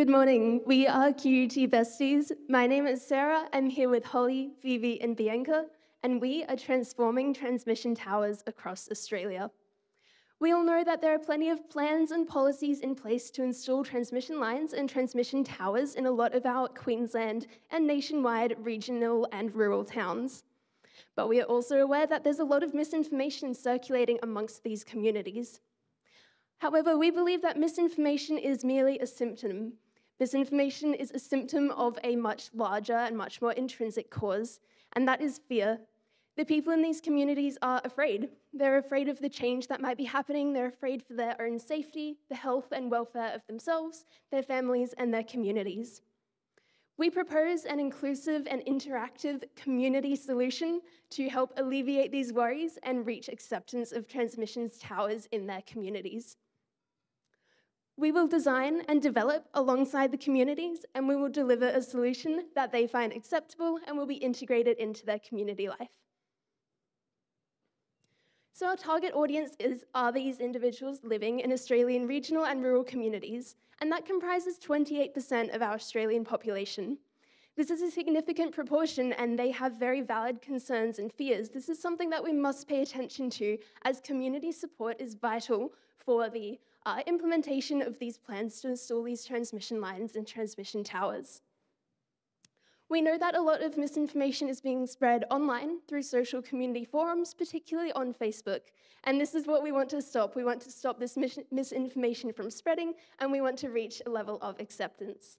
Good morning. We are QUT Besties. My name is Sarah. I'm here with Holly, Phoebe, and Bianca, and we are transforming transmission towers across Australia. We all know that there are plenty of plans and policies in place to install transmission lines and transmission towers in a lot of our Queensland and nationwide regional and rural towns. But we are also aware that there's a lot of misinformation circulating amongst these communities. However, we believe that misinformation is merely a symptom. Misinformation is a symptom of a much larger and much more intrinsic cause, and that is fear. The people in these communities are afraid. They're afraid of the change that might be happening. They're afraid for their own safety, the health and welfare of themselves, their families, and their communities. We propose an inclusive and interactive community solution to help alleviate these worries and reach acceptance of transmission towers in their communities. We will design and develop alongside the communities, and we will deliver a solution that they find acceptable and will be integrated into their community life. So our target audience are these individuals living in Australian regional and rural communities, and that comprises 28% of our Australian population. This is a significant proportion, and they have very valid concerns and fears. This is something that we must pay attention to, as community support is vital for the implementation of these plans to install these transmission lines and transmission towers. We know that a lot of misinformation is being spread online through social community forums, particularly on Facebook, and this is what we want to stop. We want to stop this misinformation from spreading, and we want to reach a level of acceptance.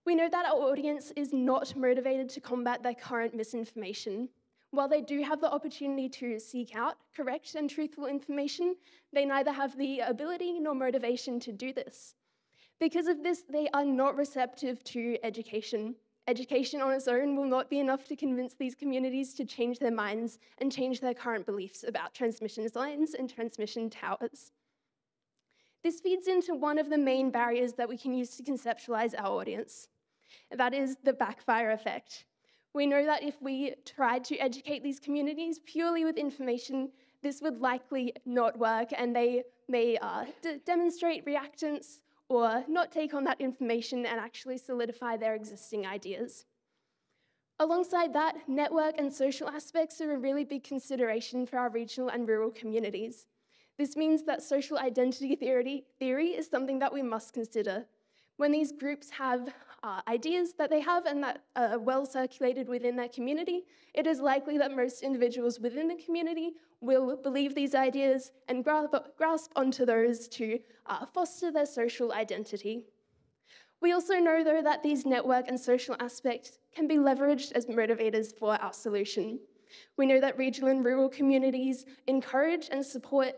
We know that our audience is not motivated to combat their current misinformation. While they do have the opportunity to seek out correct and truthful information, they neither have the ability nor motivation to do this. Because of this, they are not receptive to education. Education on its own will not be enough to convince these communities to change their minds and change their current beliefs about transmission lines and transmission towers. This feeds into one of the main barriers that we can use to conceptualize our audience. That is the backfire effect. We know that if we tried to educate these communities purely with information, this would likely not work, and they may demonstrate reactance or not take on that information and actually solidify their existing ideas. Alongside that, network and social aspects are a really big consideration for our regional and rural communities. This means that social identity theory is something that we must consider. When these groups have ideas that they have and that are well circulated within their community, it is likely that most individuals within the community will believe these ideas and grasp onto those to foster their social identity. We also know, though, that these network and social aspects can be leveraged as motivators for our solution. We know that regional and rural communities encourage and support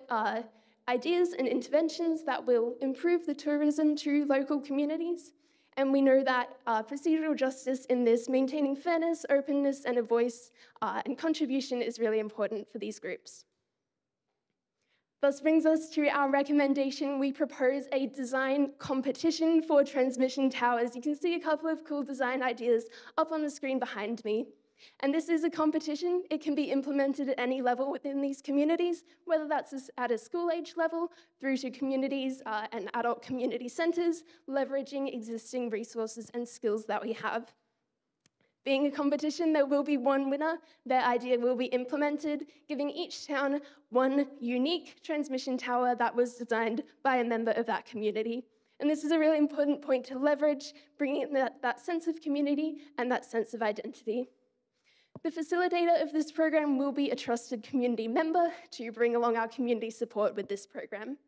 ideas and interventions that will improve the tourism to local communities. And we know that procedural justice in this, maintaining fairness, openness, and a voice and contribution is really important for these groups. Thus brings us to our recommendation. We propose a design competition for transmission towers. You can see a couple of cool design ideas up on the screen behind me. And this is a competition. It can be implemented at any level within these communities, whether that's at a school-age level, through to communities and adult community centres, leveraging existing resources and skills that we have. Being a competition, there will be one winner. Their idea will be implemented, giving each town one unique transmission tower that was designed by a member of that community. And this is a really important point to leverage, bringing in that sense of community and that sense of identity. The facilitator of this program will be a trusted community member to bring along our community support with this program.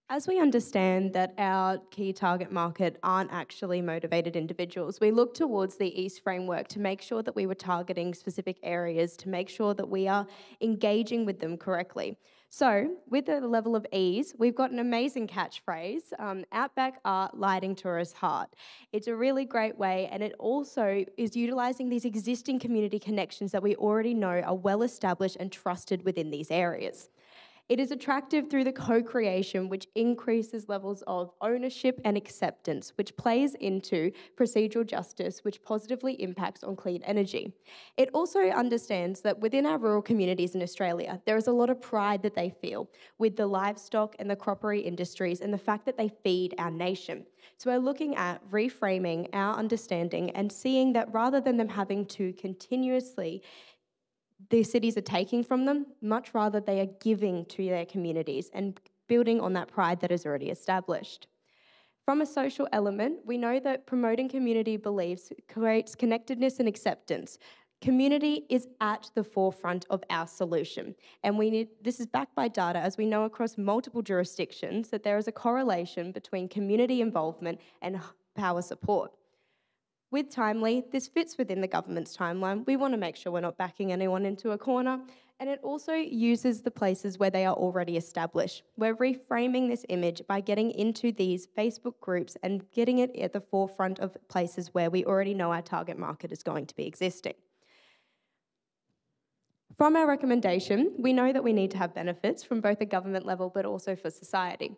As we understand that our key target market aren't actually motivated individuals, we look towards the EAST framework to make sure that we were targeting specific areas, to make sure that we are engaging with them correctly. So, with the level of ease, we've got an amazing catchphrase, Outback Art Lighting Tourist Heart. It's a really great way, and it also is utilising these existing community connections that we already know are well established and trusted within these areas. It is attractive through the co-creation, which increases levels of ownership and acceptance, which plays into procedural justice, which positively impacts on clean energy. It also understands that within our rural communities in Australia, there is a lot of pride that they feel with the livestock and the crockery industries and the fact that they feed our nation. So we're looking at reframing our understanding and seeing that rather than them having to continuously the cities are taking from them, much rather they are giving to their communities and building on that pride that is already established. From a social element, we know that promoting community beliefs creates connectedness and acceptance. Community is at the forefront of our solution, and this is backed by data, as we know across multiple jurisdictions that there is a correlation between community involvement and power support. With Timely, this fits within the government's timeline. We want to make sure we're not backing anyone into a corner, and it also uses the places where they are already established. We're reframing this image by getting into these Facebook groups and getting it at the forefront of places where we already know our target market is going to be existing. From our recommendation, we know that we need to have benefits from both the government level but also for society.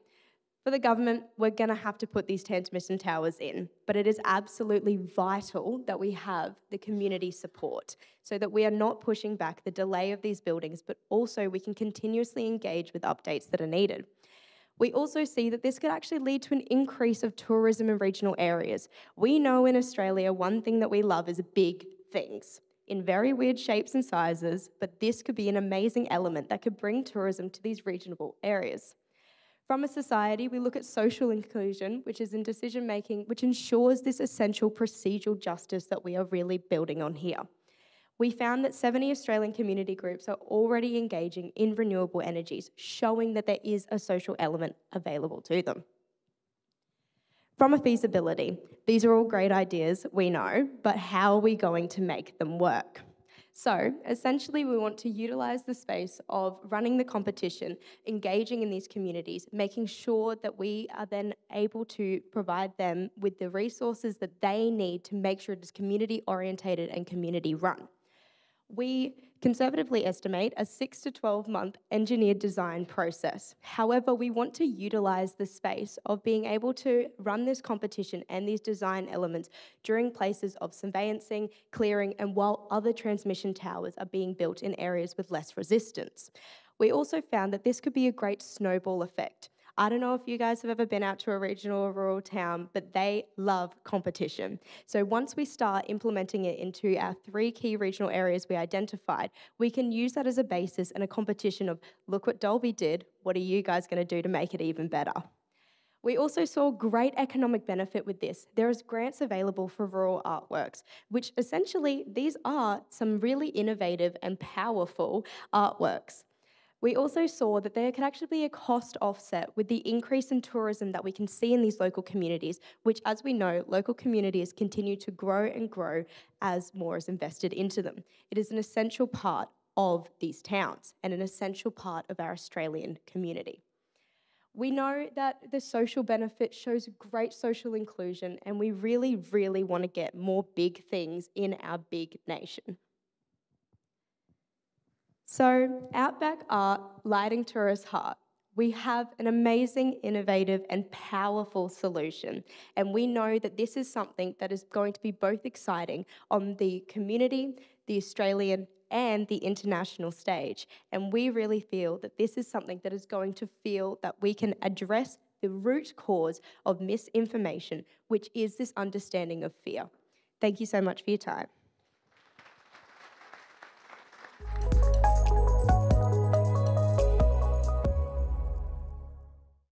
For the government, we're going to have to put these transmission towers in, but it is absolutely vital that we have the community support so that we are not pushing back the delay of these buildings, but also we can continuously engage with updates that are needed. We also see that this could actually lead to an increase of tourism in regional areas. We know in Australia, one thing that we love is big things in very weird shapes and sizes, but this could be an amazing element that could bring tourism to these regional areas. From a society, we look at social inclusion, which is in decision-making, which ensures this essential procedural justice that we are really building on here. We found that 70 Australian community groups are already engaging in renewable energies, showing that there is a social element available to them. From a feasibility, these are all great ideas, we know, but how are we going to make them work? So essentially, we want to utilise the space of running the competition, engaging in these communities, making sure that we are then able to provide them with the resources that they need to make sure it is community orientated and community run. We conservatively estimate a 6 to 12 month engineered design process. However, we want to utilise the space of being able to run this competition and these design elements during places of surveying, clearing, and while other transmission towers are being built in areas with less resistance. We also found that this could be a great snowball effect. I don't know if you guys have ever been out to a regional or rural town, but they love competition. So once we start implementing it into our 3 key regional areas we identified, we can use that as a basis and a competition of, look what Dolby did, what are you guys going to do to make it even better? We also saw great economic benefit with this. There is grants available for rural artworks, which essentially these are some really innovative and powerful artworks. We also saw that there could actually be a cost offset with the increase in tourism that we can see in these local communities, which, as we know, local communities continue to grow and grow as more is invested into them. It is an essential part of these towns and an essential part of our Australian community. We know that the social benefit shows great social inclusion, and we really, really want to get more big things in our big nation. So, Outback Art, lighting tourist heart. We have an amazing, innovative and powerful solution, and we know that this is something that is going to be both exciting on the community, the Australian and the international stage, and we really feel that this is something that is going to feel that we can address the root cause of misinformation, which is this understanding of fear. Thank you so much for your time.